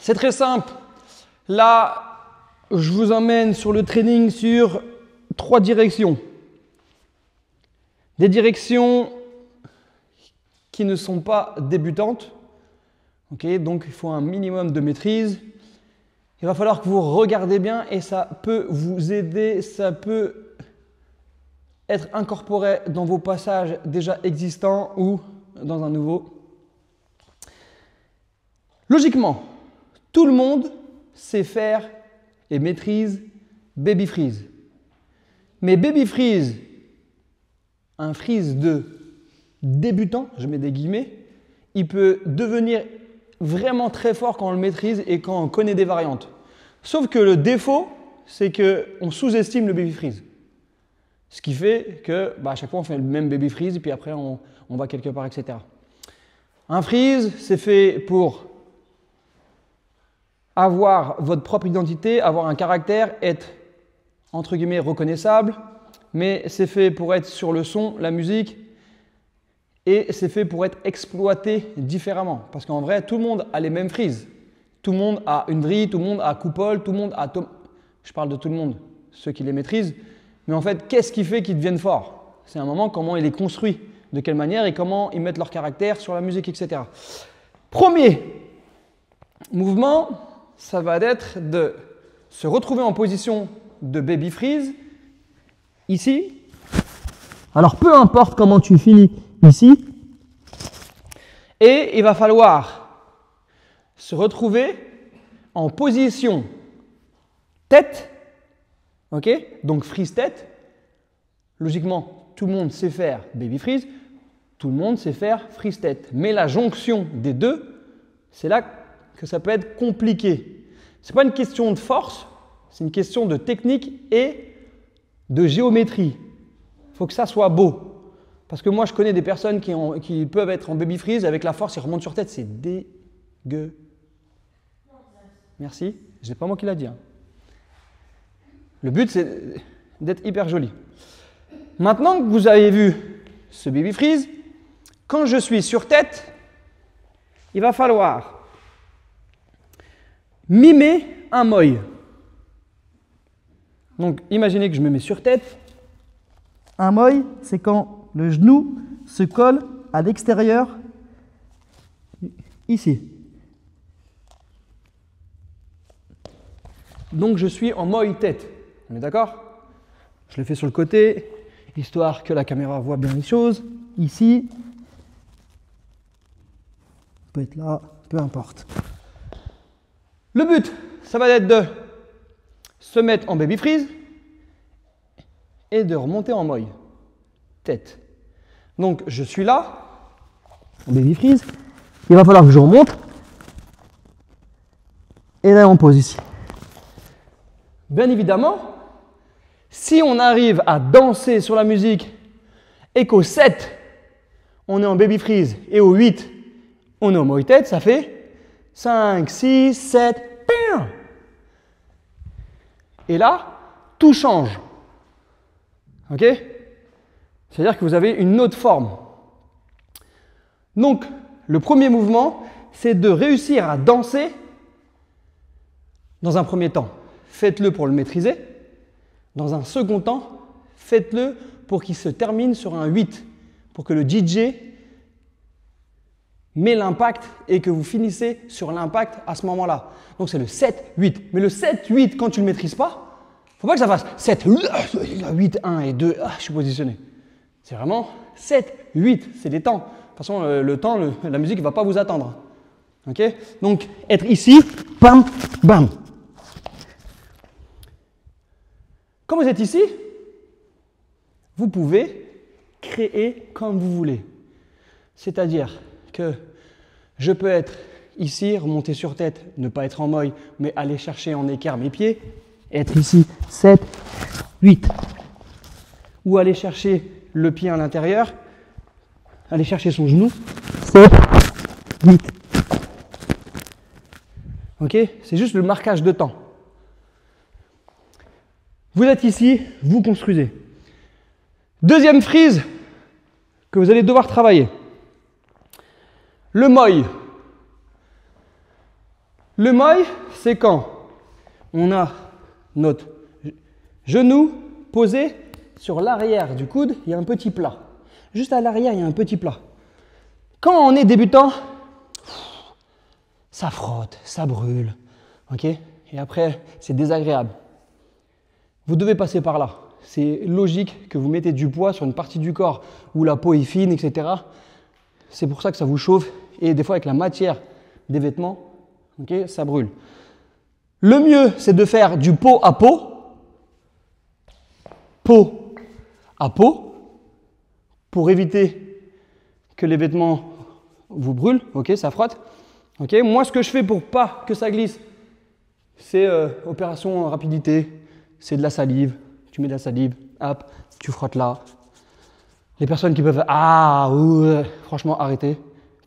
C'est très simple. Là, je vous emmène sur le training sur 3 directions. Des directions qui ne sont pas débutantes. Okay, donc, il faut un minimum de maîtrise. Il va falloir que vous regardez bien et ça peut vous aider, ça peut être incorporé dans vos passages déjà existants ou dans un nouveau. Logiquement, tout le monde sait faire et maîtrise baby freeze. Mais baby freeze, un freeze de débutant, je mets des guillemets, il peut devenir vraiment très fort quand on le maîtrise et quand on connaît des variantes. Sauf que le défaut, c'est qu'on sous-estime le baby freeze. Ce qui fait que à chaque fois, on fait le même baby freeze et puis après, on va quelque part, etc. Un freeze, c'est fait pour avoir votre propre identité, avoir un caractère, être entre guillemets reconnaissable, mais c'est fait pour être sur le son, la musique, et c'est fait pour être exploité différemment. Parce qu'en vrai, tout le monde a les mêmes freezes. Tout le monde a une vrille, tout le monde a coupole, tout le monde a... Je parle de tout le monde, ceux qui les maîtrisent. Mais en fait, qu'est-ce qui fait qu'ils deviennent forts? C'est un moment comment il est construit, de quelle manière et comment ils mettent leur caractère sur la musique, etc. Premier mouvement, ça va être de se retrouver en position de baby freeze, ici. Alors, peu importe comment tu finis ici. Et il va falloir se retrouver en position tête. Ok? Donc, freeze tête. Logiquement, tout le monde sait faire baby freeze. Tout le monde sait faire freeze tête. Mais la jonction des deux, c'est là que ça peut être compliqué. Ce n'est pas une question de force, c'est une question de technique et de géométrie. Il faut que ça soit beau. Parce que moi, je connais des personnes qui peuvent être en baby freeze, avec la force, ils remontent sur tête, c'est dégueu. Merci, ce n'est pas moi qui l'a dit. Hein. Le but, c'est d'être hyper joli. Maintenant que vous avez vu ce baby freeze, quand je suis sur tête, il va falloir mimer un moi. Donc, imaginez que je me mets sur tête. Un moi, c'est quand le genou se colle à l'extérieur, ici. Donc, je suis en moi tête. On est d'accord? Je le fais sur le côté, histoire que la caméra voit bien les choses. Ici. Peut être là, peu importe. Le but, ça va être de se mettre en baby freeze et de remonter en moi. Tête. Donc, je suis là, en baby freeze. Il va falloir que je remonte. Et là, on pose ici. Bien évidemment, si on arrive à danser sur la musique et qu'au 7, on est en baby freeze et au 8, on est en moi tête, ça fait 5, 6, 7, bam! Et là, tout change. Ok? C'est-à-dire que vous avez une autre forme. Donc, le premier mouvement, c'est de réussir à danser dans un premier temps. Faites-le pour le maîtriser. Dans un second temps, faites-le pour qu'il se termine sur un 8, pour que le DJ met l'impact et que vous finissez sur l'impact à ce moment-là. Donc c'est le 7-8. Mais le 7-8, quand tu ne le maîtrises pas, il ne faut pas que ça fasse 7, 8, 1 et 2, je suis positionné. C'est vraiment 7, 8, c'est des temps. De toute façon, le temps, la musique ne va pas vous attendre. Okay? Donc, être ici, bam, bam. Quand vous êtes ici, vous pouvez créer comme vous voulez. C'est-à-dire que je peux être ici, remonter sur tête, ne pas être en moi, mais aller chercher en équerre mes pieds, être ici, 7, 8. Ou aller chercher le pied à l'intérieur, aller chercher son genou, 7, 8. Ok? C'est juste le marquage de temps. Vous êtes ici, vous construisez. Deuxième freeze que vous allez devoir travailler. Le moi. Le moi, c'est quand on a notre genou posé sur l'arrière du coude, il y a un petit plat. Juste à l'arrière, il y a un petit plat. Quand on est débutant, ça frotte, ça brûle. Ok? Et après, c'est désagréable. Vous devez passer par là. C'est logique que vous mettez du poids sur une partie du corps où la peau est fine, etc. C'est pour ça que ça vous chauffe. Et des fois, avec la matière des vêtements, okay, ça brûle. Le mieux, c'est de faire du peau à peau. Peau à peau. Pour éviter que les vêtements vous brûlent. Ok, ça frotte. Okay. Moi, ce que je fais pour pas que ça glisse, c'est opération rapidité. C'est de la salive. Tu mets de la salive, hop, tu frottes là. Les personnes qui peuvent, franchement, arrêtez.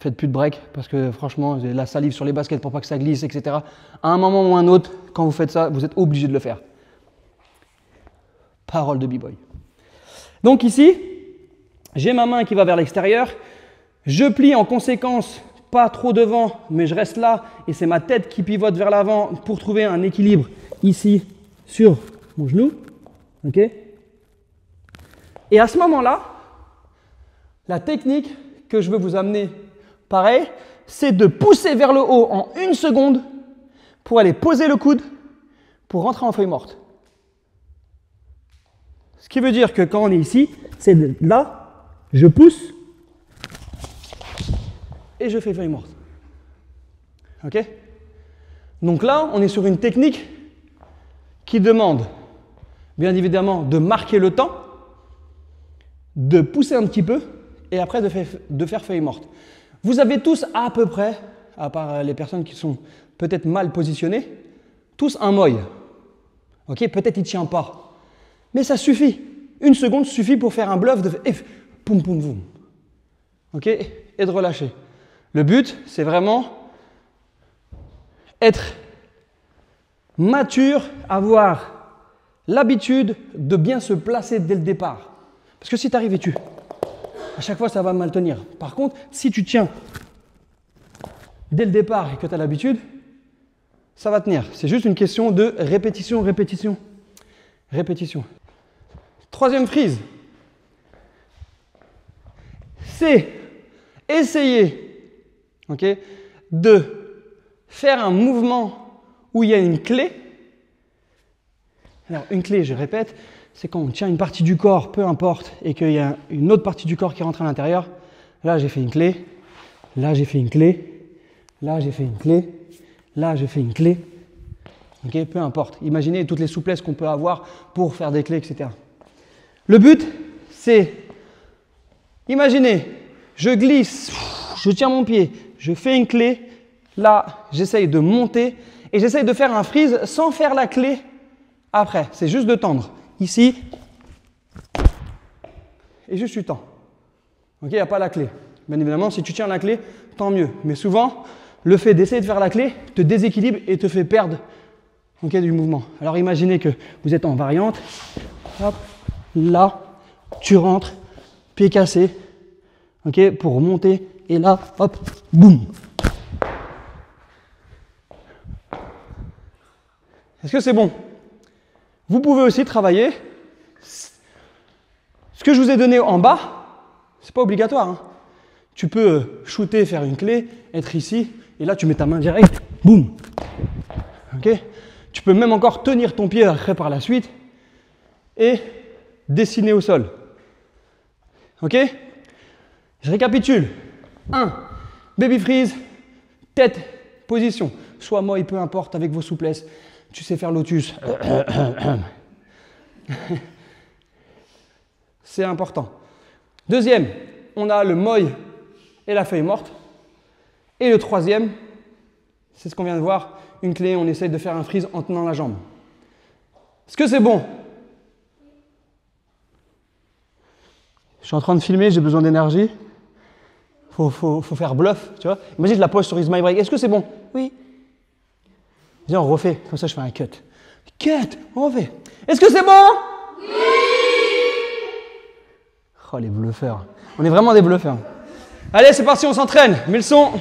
Faites plus de break parce que franchement, la salive sur les baskets pour pas que ça glisse, etc. À un moment ou un autre, quand vous faites ça, vous êtes obligé de le faire. Parole de B-boy. Donc ici, j'ai ma main qui va vers l'extérieur. Je plie en conséquence, pas trop devant, mais je reste là. Et c'est ma tête qui pivote vers l'avant pour trouver un équilibre ici sur mon genou. Ok ? Et à ce moment-là, la technique que je veux vous amener, pareil, c'est de pousser vers le haut en 1 seconde pour aller poser le coude pour rentrer en feuille morte. Ce qui veut dire que quand on est ici, c'est là, je pousse et je fais feuille morte. Ok? Donc là, on est sur une technique qui demande, bien évidemment, de marquer le temps, de pousser un petit peu et après de faire feuille morte. Vous avez tous à peu près, à part les personnes qui sont peut-être mal positionnées, tous un moi. Ok, peut-être il ne tient pas. Mais ça suffit. 1 seconde suffit pour faire un bluff de poum poum poum. Ok, et de relâcher. Le but, c'est vraiment être mature, avoir l'habitude de bien se placer dès le départ. Parce que si tu arrives et à chaque fois, ça va mal tenir. Par contre, si tu tiens dès le départ et que tu as l'habitude, ça va tenir. C'est juste une question de répétition, répétition, répétition. Troisième frise, c'est essayer de faire un mouvement où il y a une clé. Alors, une clé, je répète, c'est quand on tient une partie du corps, peu importe, et qu'il y a une autre partie du corps qui rentre à l'intérieur. Là, j'ai fait une clé. Là, j'ai fait une clé. Là, j'ai fait une clé. Là, j'ai fait une clé. Ok, peu importe. Imaginez toutes les souplesses qu'on peut avoir pour faire des clés, etc. Le but, c'est, imaginez, je glisse, je tiens mon pied, je fais une clé. Là, j'essaye de monter et j'essaye de faire un freeze sans faire la clé après. C'est juste de tendre. Ici, et juste tu tends. Ok, il n'y a pas la clé. Bien évidemment, si tu tiens la clé, tant mieux. Mais souvent, le fait d'essayer de faire la clé te déséquilibre et te fait perdre du mouvement. Alors imaginez que vous êtes en variante. Hop, là, tu rentres, pied cassé, pour monter. Et là, hop, boum. Est-ce que c'est bon? Vous pouvez aussi travailler. Ce que je vous ai donné en bas, c'est pas obligatoire. Hein. Tu peux shooter, faire une clé, être ici, et là tu mets ta main direct, boum. Ok? Tu peux même encore tenir ton pied après par la suite et dessiner au sol. Ok? Je récapitule. 1. Baby freeze, tête, position. Soit moi, peu importe, avec vos souplesses. Tu sais faire lotus. C'est important. Deuxième, on a le moi et la feuille morte. Et le troisième, c'est ce qu'on vient de voir, une clé, on essaye de faire un freeze en tenant la jambe. Est-ce que c'est bon? Je suis en train de filmer, j'ai besoin d'énergie. Faut faire bluff, tu vois. Imagine, je la pose sur Is My Break. Est-ce que c'est bon? Oui. Viens, on refait. Comme ça, je fais un cut. Cut, on refait. Est-ce que c'est bon? Oui. Oh, les bluffeurs. On est vraiment des bluffeurs. Allez, c'est parti, on s'entraîne. Mets le son.